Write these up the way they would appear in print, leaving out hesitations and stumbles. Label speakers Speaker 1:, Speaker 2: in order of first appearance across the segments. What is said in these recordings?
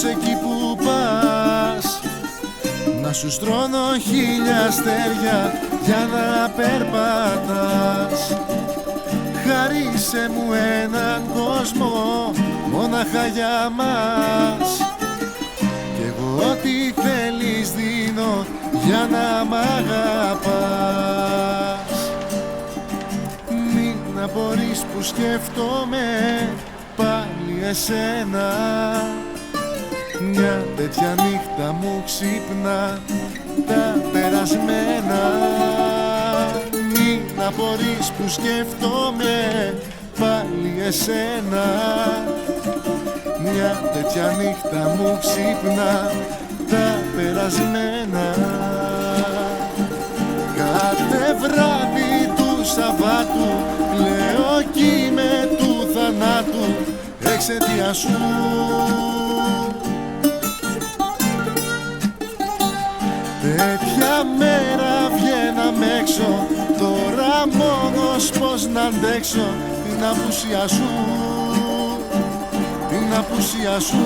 Speaker 1: πως εκεί που πας να σου στρώνω 1000 αστέρια για να περπατάς. Χαρίσε μου έναν κόσμο μόναχα για μας, κι εγώ ό,τι θέλεις δίνω για να μ' αγαπάς. Μην απορείς που σκέφτομαι πάλι εσένα, μια τέτοια νύχτα μου ξύπνα τα περασμένα. Μην απορείς που σκέφτομαι πάλι εσένα, μια τέτοια νύχτα μου ξύπνα τα περασμένα. Κάθε βράδυ του Σαββάτου κλαίω κι με του θανάτου εξαιτίας σου. Τέτοια μέρα βγαίναμε έξω, τώρα μόνος πως να αντέξω την απουσία σου, την απουσία σου,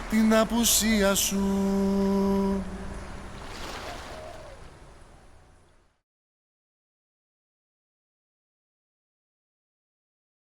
Speaker 1: την απουσία σου.